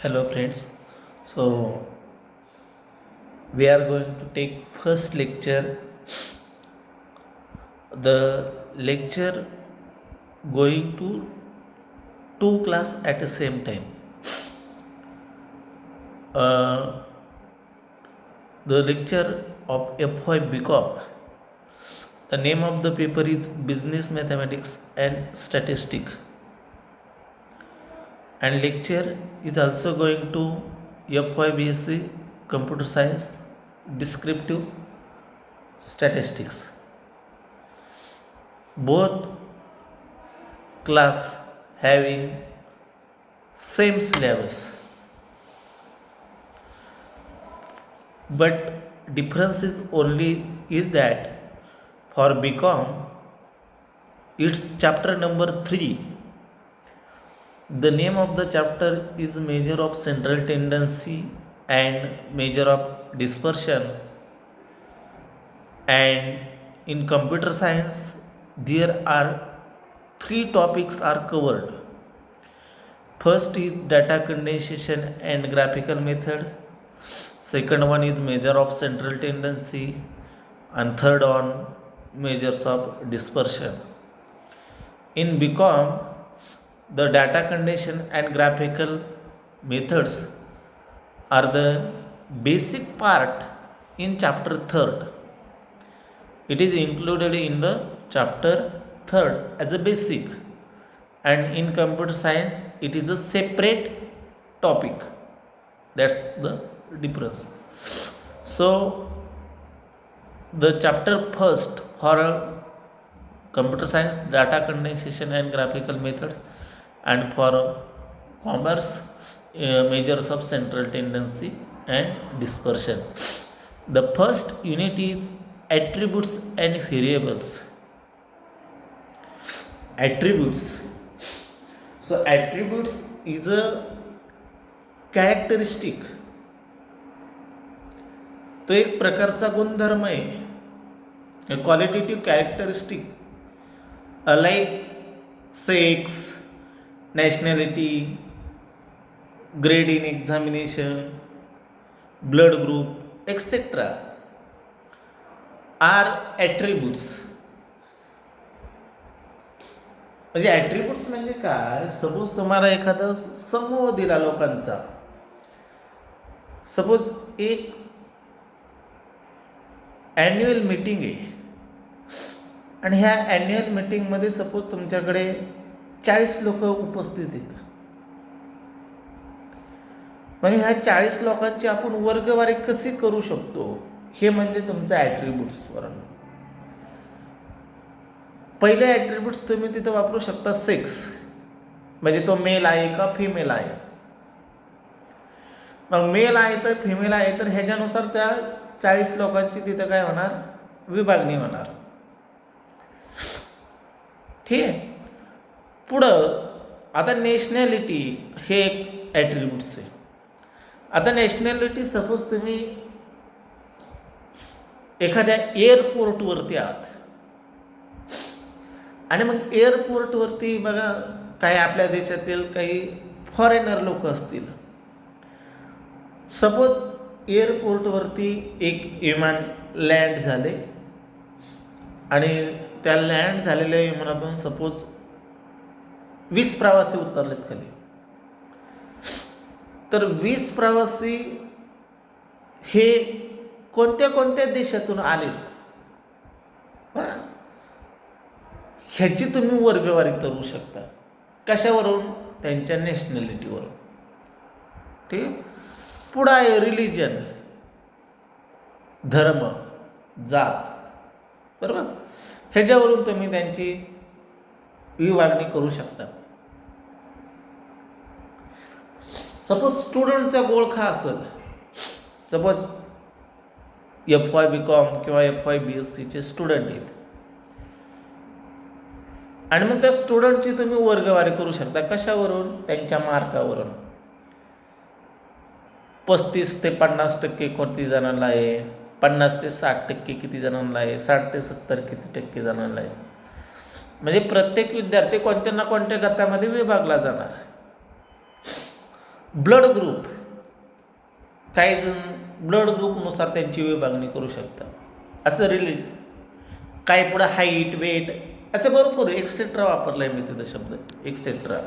Hello friends. So we are going to take first lecture. The lecture going to two class at the same time. Uh, the lecture of FY BCom. The name of the paper is Business Mathematics and Statistic. And lecture is also going to FY BSc Computer Science Descriptive Statistics. Both class having same syllabus, but difference is only is that for BCom it's chapter number 3. The name of the chapter is measure of central tendency and measure of dispersion, and in computer science there are three topics are covered. First is data condensation and graphical method, second one is measure of central tendency, and third on measures of dispersion. In BCom the data condensation and graphical methods are the basic part in chapter 3rd. It is included in the chapter 3rd as a basic, and in computer science it is a separate topic. That's the difference. So the chapter first for computer science data condensation and graphical methods, and for commerce measures of central tendency and dispersion. The first unit is attributes and variables. Attributes. So attributes is a characteristic. तो एक प्रकारचा गुणधर्म आहे, qualitative characteristic, like sex, nationality, grade in examination, blood group etcetera are attributes. म्हणजे attributes म्हणजे काय? Suppose तुम्हाला एखादा समूह दिला लोकांचा, सपोज एक ॲन्युअल मीटिंग आहे आणि ह्या ॲन्युअल मीटिंगमध्ये सपोज तुमच्याकडे 40 लोक उपस्थित आहेत. म्हणजे ह्या 40 लोकांची आपण वर्गवारी कशी करू शकतो हे म्हणजे तुमचं ॲट्रिब्यूट्स. पहिले ॲट्रिब्यूट्स तुम्ही तिथं वापरू शकता सेक्स, म्हणजे तो मेल आहे का फिमेल आहे. मग मेल आहे तर फिमेल आहे तर ह्याच्यानुसार त्या 40 लोकांची तिथं काय होणार, विभागणी होणार. ठीक आहे. पुढं आता नॅशनॅलिटी हे एक ॲट्रिब्यूट्स आहे. आता नॅशनॅलिटी सपोज तुम्ही एखाद्या एअरपोर्टवरती आहात आणि मग एअरपोर्टवरती बघा काही आपल्या देशातील काही फॉरेनर लोक असतील. सपोज एअरपोर्टवरती एक विमान लँड झाले आणि त्या लँड झालेल्या विमानातून सपोज 20 प्रवासी उतरलेत खाली. तर 20 प्रवासी हे कोणत्या कोणत्या देशातून आलेत ह्याची तुम्ही वर्गवारी करू शकता. कशावरून? त्यांच्या नॅशनॅलिटीवरून. ते पुढं आहे रिलिजन, धर्म, जात, बरोबर. ह्याच्यावरून तुम्ही त्यांची विभागणी करू शकता. सपोज स्टुडंटचा गोळखा असेल, सपोज FY BCom किंवा FY BScचे स्टुडंट आहेत आणि मग त्या स्टुडंटची तुम्ही वर्गवारी करू शकता. कशावरून? त्यांच्या मार्कावरून. 35 ते 50% किती जणांना आहे, 50 ते 60% किती जणांना आहे, 60 ते 70 किती टक्के जणांना आहे. म्हणजे प्रत्येक विद्यार्थी कोणत्या ना कोणत्या गटामध्ये विभागला जाणार. ब्लड ग्रुप, काही जण ब्लड ग्रुपनुसार त्यांची विभागणी करू शकतात. असं रिलेट काही पुढं हाईट, वेट असं भरपूर एक्सेट्रा वापरलाय मी तिथं शब्द एक्सेट्रा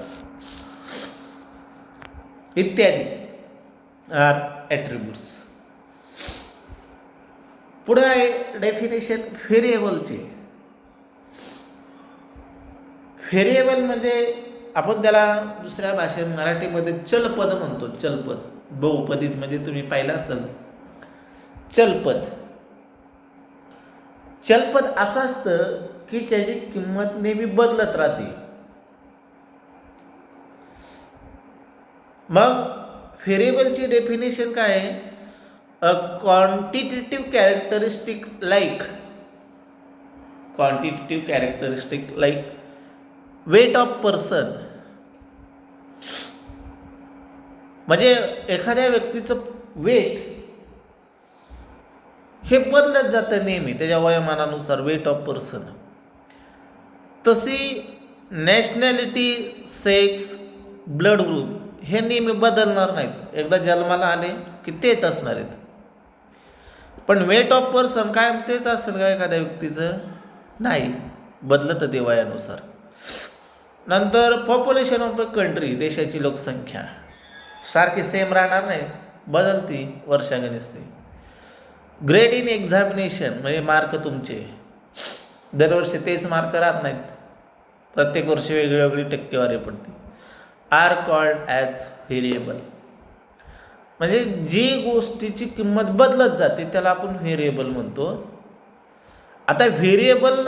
इत्यादी आर ॲट्रिब्यूट्स. पुढे आहे डेफिनेशन व्हेरिएबलचे. व्हेरिएबल म्हणजे आपण त्याला दुसऱ्या भाषेत मराठीमध्ये चलपद म्हणतो. चलपद बहुपदीत म्हणजे तुम्ही पाहिलं असेल चलपद. चलपद असं असतं की त्याची किंमत नेहमी बदलत राहते. मग व्हेरिएबलची डेफिनेशन काय आहे? A quantitative characteristic like weight of person. म्हणजे एखाद्या व्यक्तीचं वेट हे बदलत जातं नेहमी त्याच्या वयोमानानुसार, वेट ऑफ पर्सन. तशी नॅशनॅलिटी, सेक्स, ब्लड ग्रुप हे नेहमी बदलणार नाहीत. एकदा जन्माला आले की तेच असणार आहेत. पण वेट ऑफ पर्सन काय तेच असेल का एखाद्या व्यक्तीचं? नाही, बदलतं ते वयानुसार. नंतर पॉप्युलेशन ऑफ द कंट्री, देशाची लोकसंख्या सारखी सेम राहणार नाही, बदलती वर्षागणिक. ग्रेड इन एक्झामिनेशन म्हणजे मार्क तुमचे दरवर्षी तेच मार्क राहत नाहीत, प्रत्येक वर्षी वेगळी वेगळी टक्केवारी पडते. Are called as variable. म्हणजे जी गोष्टीची किंमत बदलत जाते त्याला आपण व्हेरिएबल म्हणतो. आता व्हेरिएबल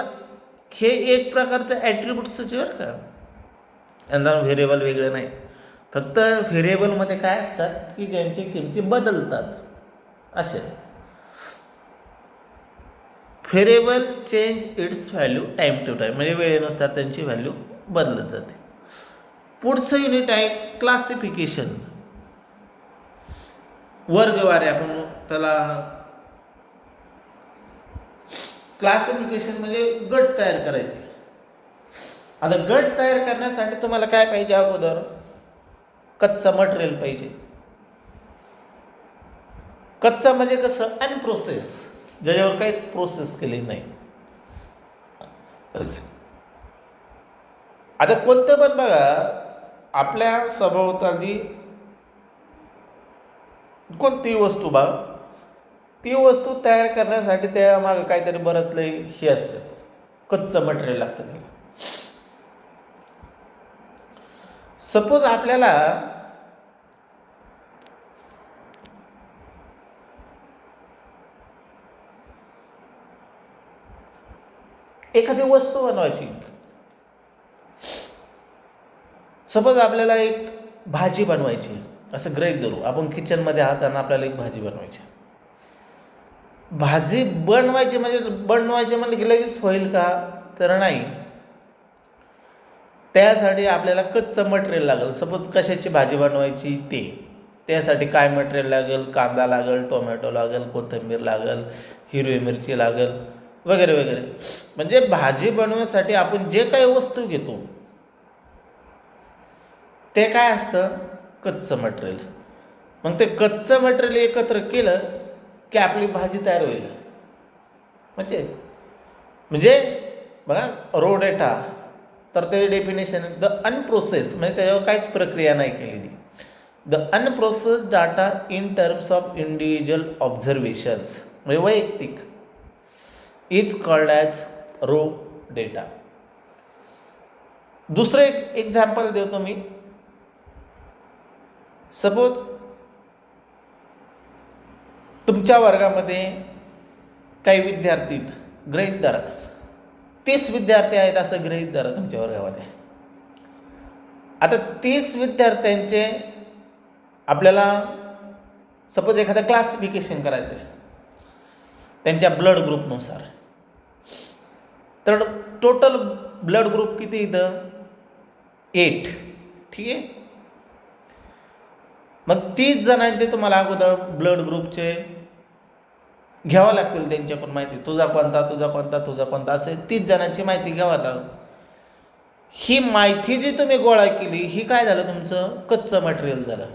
हे एक प्रकारचं ॲट्रिब्यूट्सच बरं का, यांना व्हेरिएबल वेगळं नाही. फक्त व्हेरिएबलमध्ये काय असतात की ज्यांची किमती बदलतात असे. Variable change its value time to time, म्हणजे वेळेनुसार त्यांची व्हॅल्यू बदलत जाते. पुढचं युनिट आहे क्लासिफिकेशन, वर्गवारी. आपण त्याला क्लासिफिकेशन म्हणजे गट तयार करायचे. आता गट तयार करण्यासाठी तुम्हाला काय पाहिजे? अगोदर कच्चं मटेरियल पाहिजे. कच्चा म्हणजे कसं? अनप्रोसेस, ज्याच्यावर काहीच प्रोसेस केली नाही. आता कोणतं पण बघा, आपल्या सभोवताली कोणती वस्तू बघ, ती वस्तू तयार करण्यासाठी त्या मागं काहीतरी बरंच लई हे असतं, कच्चं मटेरियल लागतं त्याला. सपोज आपल्याला एखादी वस्तू बनवायची. सपोज आपल्याला एक भाजी बनवायची, असं गृहीत धरू आपण किचनमध्ये आहात आणि आपल्याला एक भाजी बनवायची. भाजी बनवायची म्हणजे की लगेच होईल का? तर नाही. त्यासाठी आपल्याला कच्चं मटेरियल लागेल. सपोज कशाची भाजी बनवायची त्यासाठी काय मटेरियल लागेल? कांदा लागेल, टोमॅटो लागेल, कोथिंबीर लागेल, हिरवी मिरची लागेल, वगैरे वगैरे. म्हणजे भाजी बनवण्यासाठी आपण जे काही वस्तू घेतो ते काय असतं? कच्चं मटेरियल. मग ते कच्चं मटेरियल एकत्र केलं की आपली भाजी तयार होईल. म्हणजे बघा, रो डेटा, तर ते डेफिनेशन द अनप्रोसेस, म्हणजे त्याच्यावर काहीच प्रक्रिया नाही केलेली. The unprocess data in terms of individual observations, म्हणजे वैयक्तिक, is called as raw data. दुसरं एक एक्झाम्पल देतो मी. सपोज तुमच्या वर्गामध्ये काही विद्यार्थी, गृहीत धरा 30 विद्यार्थी आहेत असं गृहीत धरा तुमच्या वर्गामध्ये. आता 30 विद्यार्थ्यांचे आपल्याला सपोज एखादं क्लासिफिकेशन करायचं आहे त्यांच्या ब्लड ग्रुपनुसार. तर टोटल ब्लड ग्रुप किती इथं? 8. ठीक आहे. मग 30 जणांचे तुम्हाला अगोदर ब्लड ग्रुपचे घ्यावं लागतील, त्यांच्याकडून माहिती, तुझा कोणता असे 30 जणांची माहिती घ्यावं लागेल. ही माहिती जी तुम्ही गोळा केली ही काय झालं? तुमचं कच्चं मटेरियल झालं.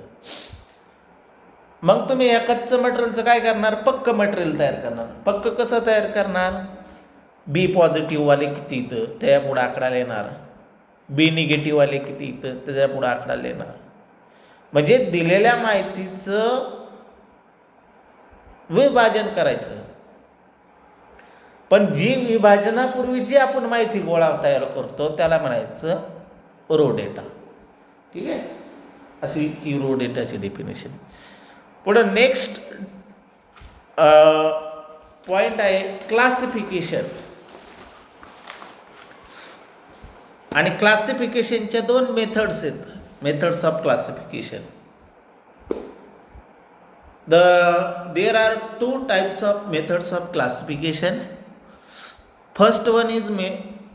मग तुम्ही या कच्चं मटेरियलचं काय करणार, पक्क मटेरियल तयार करणार. पक्क कसं तयार करणार, बी पॉझिटिव्हवाले किती इथं त्या पुढं आकडाला येणार, बी निगेटिव्हवाले किती इथं त्याच्या पुढं आकडाला येणार. म्हणजे दिलेल्या माहितीचं विभाजन करायचं. पण जी विभाजनापूर्वी जी आपण माहिती गोळा तयार करतो त्याला म्हणायचं रो डेटा. ठीक आहे, अशी ही रो डेटाची डेफिनेशन. पुढं नेक्स्ट पॉईंट आहे क्लासिफिकेशन. आणि क्लासिफिकेशनच्या दोन मेथड्स आहेत, methods of classification. There are two types of methods of classification. First one is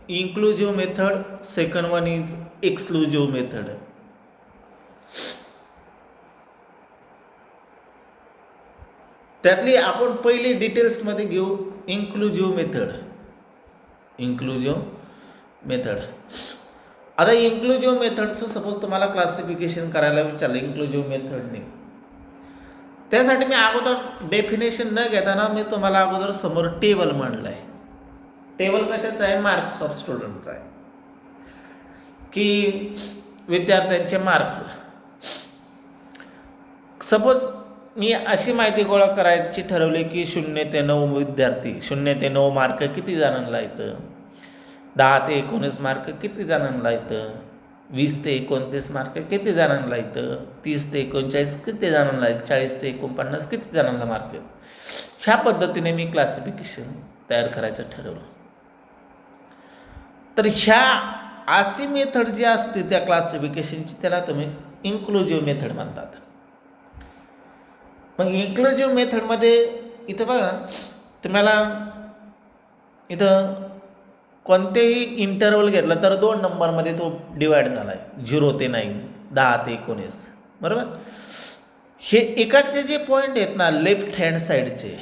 inclusive method, second one is exclusive method. त्यातली आपण पहिली डिटेल्समध्ये घेऊ इन्क्लुझिव्ह मेथड. Inclusive method. आता इन्क्लुझिव्ह मेथडचं सपोज तुम्हाला क्लासिफिकेशन करायला विचारलं इन्क्लुझिव्ह मेथडने, त्यासाठी मी अगोदर डेफिनेशन न घेताना मी तुम्हाला अगोदर समोर टेबल मांडलं आहे. टेबल कशाचं आहे, मार्क्स ऑफ स्टुडंटचं आहे, की विद्यार्थ्यांचे मार्क. सपोज मी अशी माहिती गोळा करायची ठरवली की 0 ते 9 विद्यार्थी, 0 ते 9 मार्क किती जणांना येतं, 10 ते 19 मार्क किती जणांना येतं, 20 ते 29 मार्क किती जणांना येतं, 30 ते 39 किती जणांना येतं, 40 ते 49 किती जणांना मार्क येतं. ह्या पद्धतीने मी क्लासिफिकेशन तयार करायचं ठरवलं. तर ह्या अशी मेथड जी असते त्या क्लासिफिकेशनची त्याला तुम्ही इन्क्लुझिव्ह मेथड म्हणतात. मग इन्क्लुझिव्ह मेथडमध्ये इथं बघा तुम्हाला इथं कोणतेही इंटरवल घेतला तर 2 नंबरमध्ये तो डिवाइड झाला आहे, 0 ते 9, 10 ते 19, बरोबर. हे इकडचे जे पॉईंट आहेत ना लेफ्ट हँड साईडचे,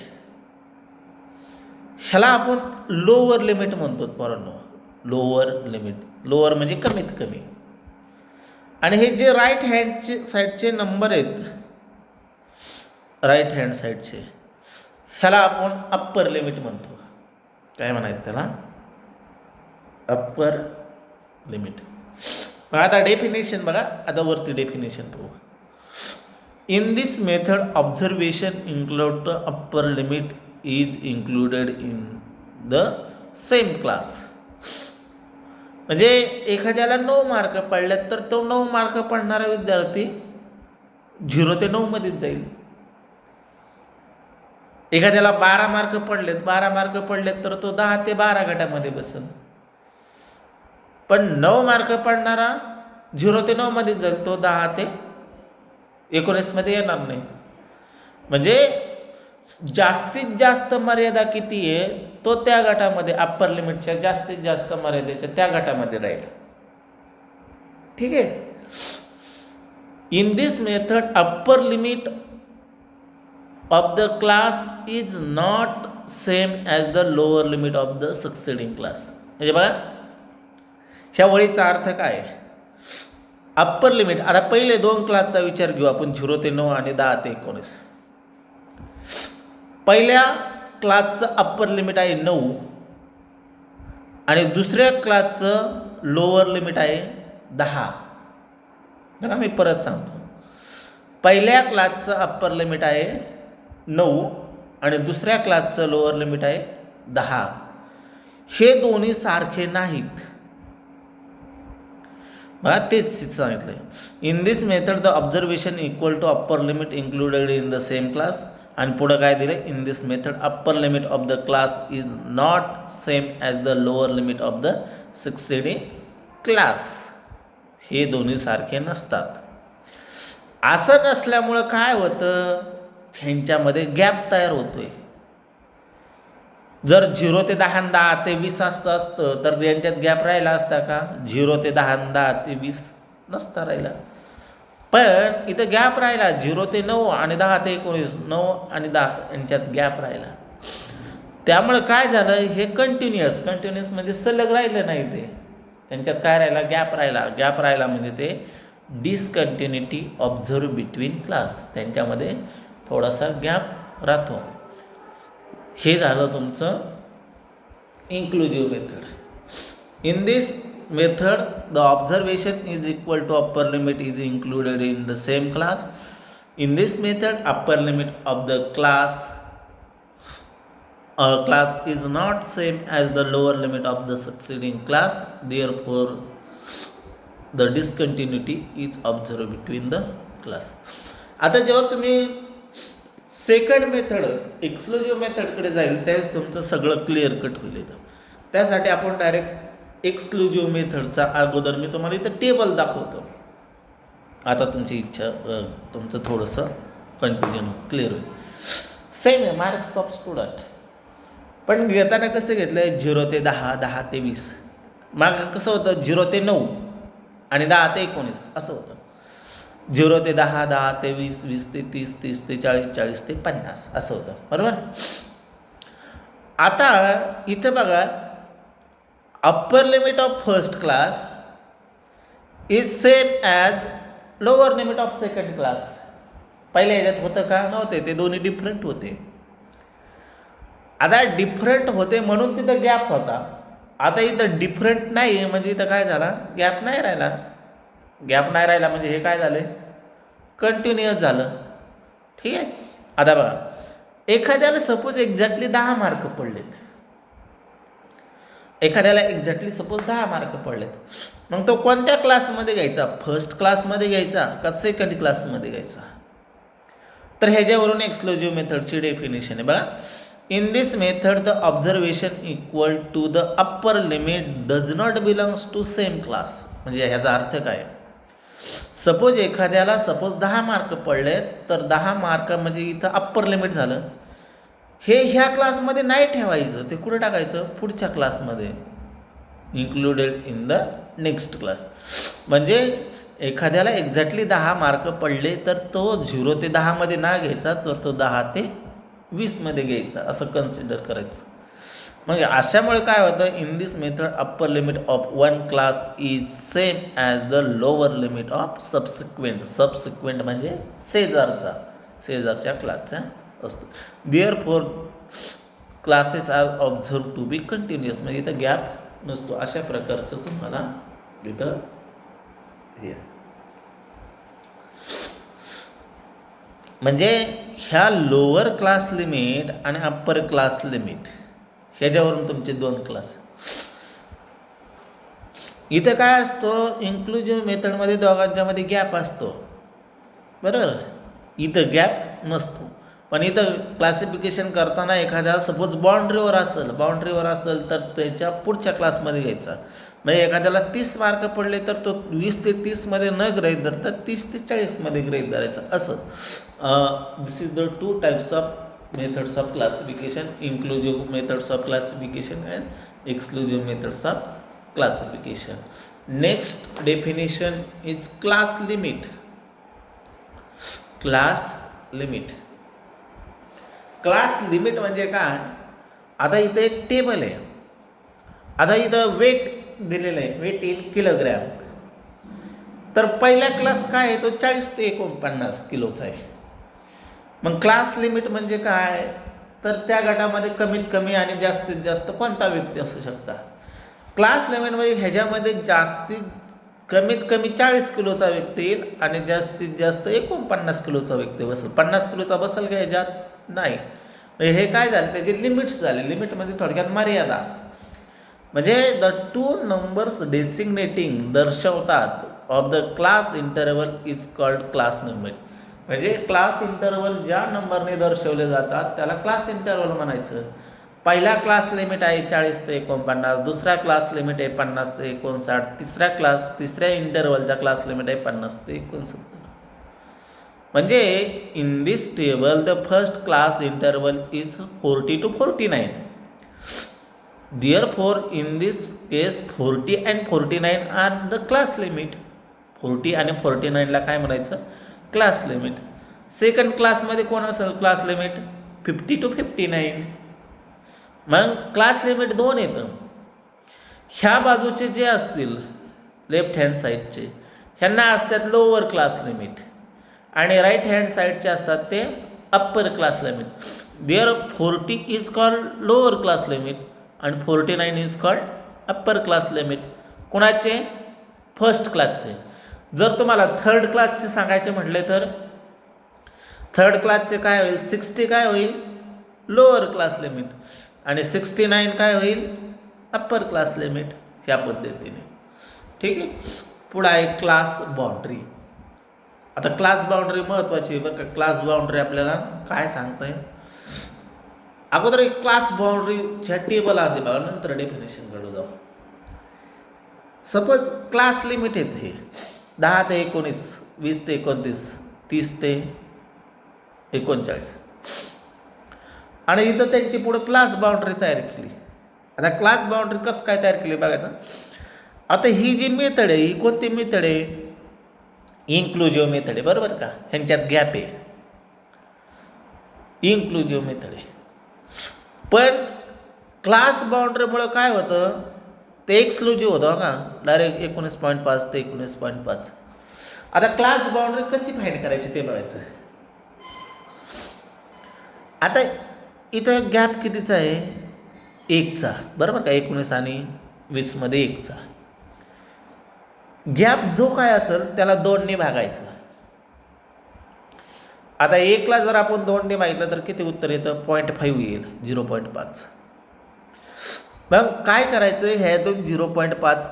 ह्याला आपण लोअर लिमिट म्हणतो पोरांनो. लोअर लिमिट, लोअर म्हणजे कमीत कमी. आणि हे जे राईट हँडचे साईडचे नंबर आहेत, राईट हँड साईडचे, ह्याला आपण अप्पर लिमिट म्हणतो. काय म्हणायचं त्याला, अप्पर लिमिट. आता डेफिनेशन बघा, आता वरती डेफिनेशन पाहू. In this method observation include the upper limit is included in the same class. म्हणजे एखाद्याला 9 मार्क पडल्यात तर तो 9 मार्क पडणारा विद्यार्थी 0 ते 9 मध्येच जाईल. एखाद्याला 12 मार्क पडलेत तर तो 10 ते 12 गटामध्ये बसेल. पण 9 मार्क पडणारा 0 ते 9 मध्येच जाईल, तो 10 ते 19 मध्ये येणार नाही. म्हणजे जास्तीत जास्त मर्यादा किती आहे तो त्या गटामध्ये, अप्पर लिमिटच्या जास्तीत जास्त मर्यादेच्या त्या गटामध्ये राहील. ठीक आहे. In this method upper limit of the class is not same as the lower limit of the succeeding class. म्हणजे बघा ह्या वळीचा अर्थ काय आहे. अप्पर लिमिट, आता पहिले 2 क्लासचा विचार घेऊ आपण, 0 ते 9 आणि 10 ते 19. पहिल्या क्लासचं अप्पर लिमिट आहे 9 आणि दुसऱ्या क्लासचं लोअर लिमिट आहे 10. बघा मी परत सांगतो, पहिल्या क्लासचं अप्पर लिमिट आहे 9 आणि दुसऱ्या क्लासचं लोअर लिमिट आहे 10. हे दोन्ही सारखे नाहीत. मला तेच सांगितलंय. In this method the observation equal to upper limit included in the same class. आणि पुढं काय दिलं, in this method upper limit of the class is not same as the lower limit of the succeeding class. हे दोन्ही सारखे नसतात. असं नसल्यामुळं काय होतं, ह्यांच्यामध्ये गॅप तयार होतोय. जर 0 ते 10 आणि 10 ते 20 असतं तर यांच्यात गॅप राहिला असता का, 0 ते 10 आणि 10 ते 20 नसता राहिला. पण इथं गॅप राहिला, 0 ते 9 आणि 10 ते 19, 9 आणि 10 यांच्यात गॅप राहिला. त्यामुळं काय झालं, हे कंटिन्युअस म्हणजे सलग राहिलं नाही, ते त्यांच्यात काय राहिला, गॅप राहिला म्हणजे ते डिसकंटिन्युटी ऑब्झर्व बिटवीन क्लास, त्यांच्यामध्ये थोडासा गॅप राहतो. हे झालं तुमचं inclusive method. In this method the observation is equal to upper limit is included in the same class. In this method, upper limit of the class is not same as the lower limit of the succeeding class. Therefore, the discontinuity is observed between the class. आता जेव्हा तुम्ही second method exclusive मेथडकडे जाईल त्यावेळेस तुमचं सगळं clear cut होईल. इथं त्यासाठी आपण डायरेक्ट एक्सक्लुझिव्ह मेथडचा अगोदर मी तुम्हाला इथं टेबल दाखवतो. आता तुमची इच्छा तुमचं थोडंसं कन्फ्युजन क्लिअर होईल. सेम आहे मार्क्स ऑफ स्टुडंट, पण घेताना कसं घेतलं आहे 0 ते 10, 10 ते 20. मागं कसं होतं 0 ते 9 आणि 10 ते 19 असं होतं. 0 ते 10, 10 ते 20, 20 ते 30, 30 ते 40, 40 ते 50 असं होतं. बरोबर. आता इथं बघा upper limit of first class is same as lower limit of second class. पहिल्या ह्याच्यात होतं का नव्हते, ते दोन्ही डिफरंट होते. आता डिफरंट होते म्हणून तिथं गॅप होता. आता इथं डिफरंट नाही आहे म्हणजे इथं काय झाला गॅप नाही राहिला. गॅप नाही राहिला म्हणजे हे काय झालं कंटिन्युअस झालं. ठीक आहे. आता बघा एखाद्याला सपोज एक्झॅक्टली 10 मार्क पडलेत. एखाद्याला एक्झॅक्टली सपोज 10 मार्क पडलेत. मग तो कोणत्या क्लासमध्ये घ्यायचा, फर्स्ट क्लासमध्ये घ्यायचा का सेकंड क्लासमध्ये घ्यायचा. तर ह्याच्यावरून एक्सक्लुझिव्ह मेथडची डेफिनेशन आहे बघा. In this method the observation equal to the upper limit does not belongs to same class. म्हणजे ह्याचा अर्थ काय, सपोज एखाद्याला 10 मार्क पडलेत तर 10 मार्क म्हणजे इथं अप्पर लिमिट झालं. हे ह्या क्लासमध्ये नाही ठेवायचं, ते कुठं टाकायचं पुढच्या क्लासमध्ये, included in the next class. म्हणजे एखाद्याला एक्झॅक्टली 10 मार्क पडले तर तो 0 ते 10 मध्ये ना घ्यायचा, तर तो 10 ते 20 मध्ये घ्यायचा असं कन्सिडर करायचं. म्हणजे अशामुळे काय होतं, in this method upper limit of one class is same as the lower limit of subsequent. Subsequent म्हणजे शेजारच्या क्लासचा असतो. Therefore classes are observe to be continuous. म्हणजे इथं गॅप नसतो. अशा प्रकारचं तुम्हाला इथं हे म्हणजे ह्या लोअर क्लास लिमिट आणि अप्पर क्लास लिमिट ह्याच्यावरून तुमचे 2 क्लास. इथं काय असतो इन्क्लुझिव्ह मेथडमध्ये दोघांच्यामध्ये गॅप असतो. बरोबर. इथं गॅप नसतो. पण इथं क्लासिफिकेशन करताना एखाद्या सपोज बाउंड्रीवर असेल तर त्याच्या पुढच्या क्लासमध्ये घ्यायचा. म्हणजे एखाद्याला 30 मार्क पडले तर तो 20 ते 30 मध्ये न गृहीत धरता 30 ते 40 मध्ये गृहीत धरायचं असं. This is the 2 types of methods of classification, inclusive methods of classification and exclusive methods of classification. Next definition is class limit. Class limit म्हणजे काय, आता इथं एक टेबल आहे. आता इथं वेट दिलेलं आहे, वेट इन किलोग्रॅम. तर पहिला क्लास काय आहे तो 40 ते 49 किलोचा आहे. मग क्लास लिमिट म्हणजे काय, तर त्या गटामध्ये कमीत कमी आणि जास्तीत जास्त कोणता व्यक्ती असू शकता. क्लास लिमिट म्हणजे ह्याच्यामध्ये कमीत कमी 40 किलोचा व्यक्ती येईल आणि जास्तीत जास्त 49 किलोचा व्यक्ती बसेल. 50 किलोचा बसेल का ह्याच्यात नाही. म्हणजे हे काय झालं त्याचे लिमिट्स झाले. लिमिट म्हणजे थोडक्यात मर्यादा. म्हणजे द 2 नंबर्स डेसिग्नेटिंग दर्शवतात of the class interval is called class limit. म्हणजे क्लास इंटरवल ज्या नंबरने दर्शवले जातात त्याला क्लास इंटरवल म्हणायचं. पहिला क्लास लिमिट आहे 40 ते 49, दुसरा क्लास लिमिट आहे 50 ते 59, तिसऱ्या इंटरवलचा क्लास लिमिट आहे 50 ते 69. म्हणजे in this table the first class interval is 40 to 49. Therefore, in this case 40 and 49 are the class limit. 40 आणि 49 ला काय म्हणायचं क्लास लिमिट. सेकंड क्लासमध्ये कोण असेल क्लास लिमिट 50 to 59. मग क्लास लिमिट 2 येतं. ह्या बाजूचे जे असतील लेफ्ट हँड साईडचे ह्यांना असतात लोअर क्लास लिमिट आणि राईट हँड साईडचे असतात ते upper class limit. There 40 is called lower class limit आणि 49 is called upper class limit. कोणाचे? फर्स्ट क्लासचे. जर तुम्हाला थर्ड क्लासचे सांगायचे म्हटले तर थर्ड क्लासचे काय होईल? 60 काय होईल? लोअर क्लास लिमिट आणि 69 काय होईल? Upper class limit. ह्या पद्धतीने. ठीक आहे. पुढे आहे क्लास बाउंड्री. आता क्लास बाउंड्री महत्त्वाची आहे बरं का. क्लास बाउंड्री आपल्याला काय सांगताय? अगोदर एक क्लास बाउंड्रीच्या टेबल आधी बघा, नंतर डेफिनेशनकडे जाऊ. सपोज क्लास लिमिट आहेत हे 10 ते 19, 20 ते 29, 30 ते 39 आणि इथं त्यांची पुढे क्लास बाउंड्री तयार केली. आता क्लास बाउंड्री कसं काय तयार केली बघा. आता ही जी मेथड आहे ही कोणती मेथड आहे? इन्क्लुझिव्ह मेथड आहे. बरोबर का? ह्यांच्यात गॅप आहे. इन्क्लुझिव्ह मेथड आहे. पण क्लास बाउंड्रीमुळं काय होतं? ते एक्सक्लुझिव्ह होतं का डायरेक्ट 19.5 ते 19.5. आता क्लास बाउंड्री कशी फाईंड करायची ते बघायचं. आता इथं गॅप कितीचा आहे? 1चा. बरोबर का? 19 आणि 20 मध्ये 1चा गॅप जो काय असेल त्याला 2ने भागायचं. आता 1ला जर आपण 2ने भागितलं तर किती उत्तर येतं? 0.5 येईल. 0.5. मग काय करायचं? ह्यातून 0.5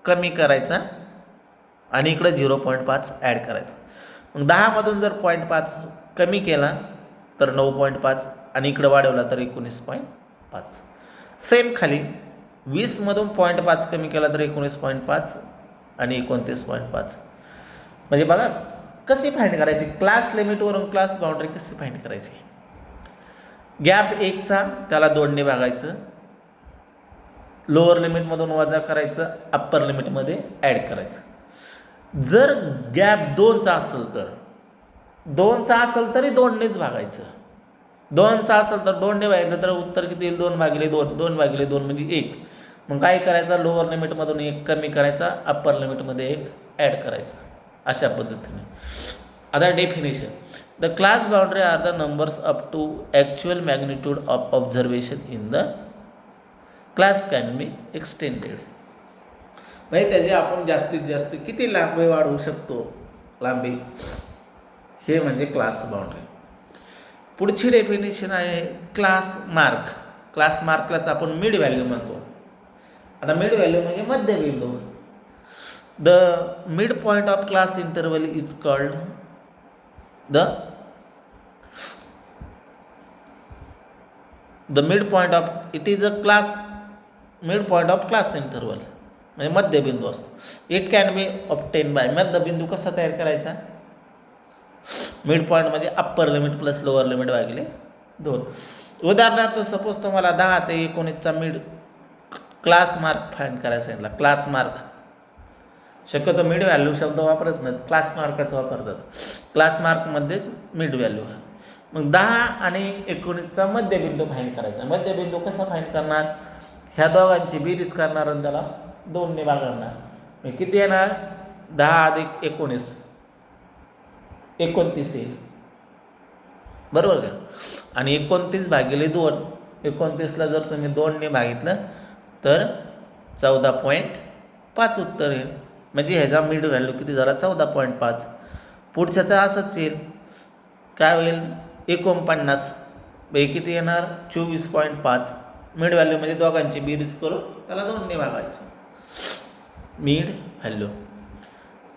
कमी करायचा आणि इकडं 0.5 ॲड करायचं. मग 10मधून जर 0.5 कमी केला तर 9.5 आणि इकडं वाढवला तर 19.5. सेम खाली 20मधून 0.5 कमी केला तर 19.5 आणि 29.5. म्हणजे बघा कशी फाईंड करायची? क्लास लिमिटवरून क्लास बाउंड्री कशी फाईंड करायची? गॅप 1चा त्याला 2ने भागायचं, लोअर लिमिटमधून वजा करायचं, अप्पर लिमिटमध्ये ॲड करायचं. जर गॅप 2चा असेल तर 2चा असेल तरी 2नेच भागायचं. 2चा असेल तर 2ने भागितलं तर उत्तर किती येईल? 2/2. 2/2 म्हणजे 1. मग काय करायचं? लोअर लिमिटमधून 1 कमी करायचा, अप्पर लिमिटमध्ये 1 ॲड करायचा. अशा पद्धतीने. आता definition. The class boundary are the numbers up to actual magnitude of observation in the class can be extended. म्हणजे त्याचे आपण जास्तीत जास्त किती लांबी वाढवू शकतो? लांबी हे म्हणजे क्लास बाउंड्री. पुढची डेफिनेशन आहे क्लास मार्क. क्लास मार्कलाच आपण मिड व्हॅल्यू म्हणतो. आता मिड व्हॅल्यू म्हणजे मध्यबिंदू. The mid point of class interval is called the mid point of it is a class mid point of class interval म्हणजे मध्यबिंदू असतो. It can be obtain bye. मध्यबिंदू कसा तयार करायचा? मिड पॉईंट म्हणजे upper limit plus lower limit भागिले 2. उदाहरणार्थ सपोज तुम्हाला 10 ते 19चा मिड क्लास मार्क फाईंड करायला सांगितला. क्लास मार्क शक्यतो मिड व्हॅल्यू शब्द वापरत नाहीत, क्लास मार्काचा वापरतात. क्लास मार्कमध्येच मिड व्हॅल्यू. मग 10 आणि 19चा मध्यबिंदू फाईंड करायचा. मध्यबिंदू कसा फाईंड करणार? ह्या दोघांची बेरीज करणार आणि त्याला 2ने भागणार. मग किती येणार? 10 अधिक 19 29 येईल. बरोबर का? आणि 29 भागिले 2. 29ला जर तुम्ही 2ने भागितलं तर 14.5 उत्तर येईल. म्हणजे ह्याचा मिड व्हॅल्यू किती झाला? 14.5. पुढच्याचा असंच येईल. काय होईल? 49. हे किती येणार? 24.5. मिड व्हॅल्यू म्हणजे दोघांची बेरीज करून त्याला 2ने भागायचं. Mid value.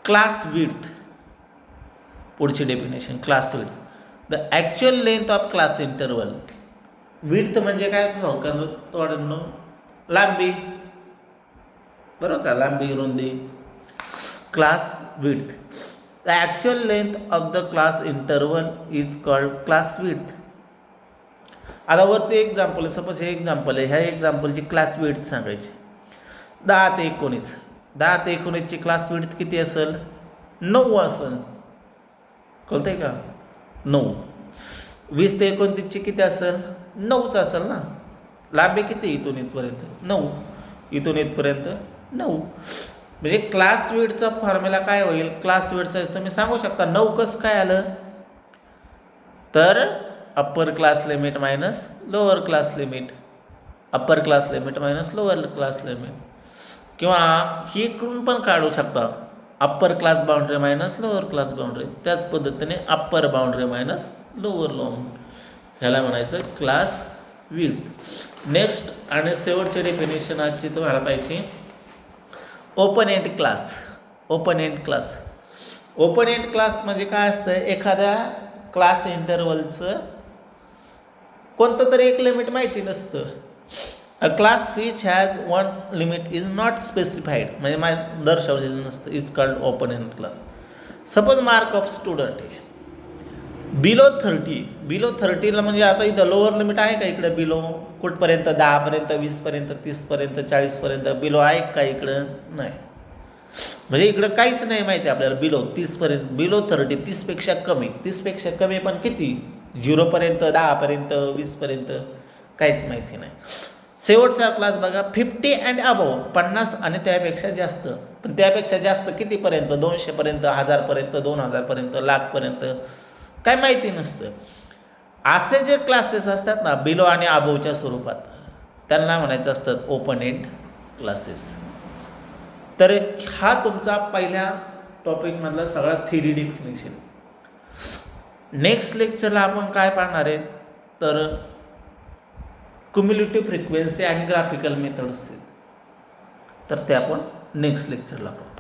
Class width. पुढची definition class width. The actual length of class interval. Width म्हणजे काय? थोडं लांबी. बरोबर का? लांबी रुंदी. Class width. The actual length of the class interval is called class width. आता वरती एक्झाम्पल आहे. सपोज हे एक्झाम्पल आहे. ह्या एक्झाम्पलची क्लास विड्थ सांगायची. 10 ते 19. 10 ते 19ची क्लास विड्थ किती असेल? 9 असेल. कळतंय का? 9. 20 ते 29ची किती असेल? 9च असेल ना. लांबी किती? इथून इथपर्यंत 9. इथून इथपर्यंत 9. म्हणजे क्लास विड्थचा फॉर्म्युला काय होईल? क्लास विड्थचा तुम्ही सांगू शकता 9 कसं काय आलं? तर upper class limit minus lower class limit, upper class limit minus lower class limit, किंवा ही इकडून पण काढू शकता, upper class boundary minus lower class boundary. त्याच पद्धतीने upper boundary minus lower boundary, ह्याला म्हणायचं क्लास विड्थ. नेक्स्ट आणि शेवटची डेफिनेशन आजची तुम्हाला पाहिजे, open end class. Open end class, open end class म्हणजे काय असतं, एखाद्या क्लास इंटरवलचं कोणतं तरी एक लिमिट माहिती नसतं. अ class which has one limit is not specified, म्हणजे दर्शवलेलं नसतं, is called open end class. Suppose mark of student आहे बिलो 30, बिलो 30ला म्हणजे आता इथं लोअर लिमिट आहे का इकडे बिलो, कुठपर्यंत 10पर्यंत, 20पर्यंत, 30पर्यंत, 40पर्यंत बिलो आहे का इकडं, नाही. म्हणजे इकडं काहीच नाही माहिती आपल्याला, बिलो 30पर्यंत, बिलो 30 30पेक्षा कमी, 30पेक्षा कमी पण किती, 0पर्यंत, 10पर्यंत, 20पर्यंत, काहीच माहिती नाही. शेवटचा क्लास बघा 50 अँड अबव, 50 आणि त्यापेक्षा जास्त, पण त्यापेक्षा जास्त कितीपर्यंत, 200पर्यंत, 1000पर्यंत, 2000पर्यंत, लाखपर्यंत, काय माहिती नसतं. असे जे क्लासेस असतात ना बिलो आणि अबोवच्या स्वरूपात, त्यांना म्हणायचं असतं ओपन एंड क्लासेस. तर हा तुमचा पहिल्या टॉपिकमधला सगळा थेरी डेफिनेशन. नेक्स्ट लेक्चरला आपण काय पाहणार आहे, तर क्युम्युलेटिव्ह फ्रिक्वेन्सी आणि ग्राफिकल मेथड्स, तर ते आपण नेक्स्ट लेक्चरला पाहू.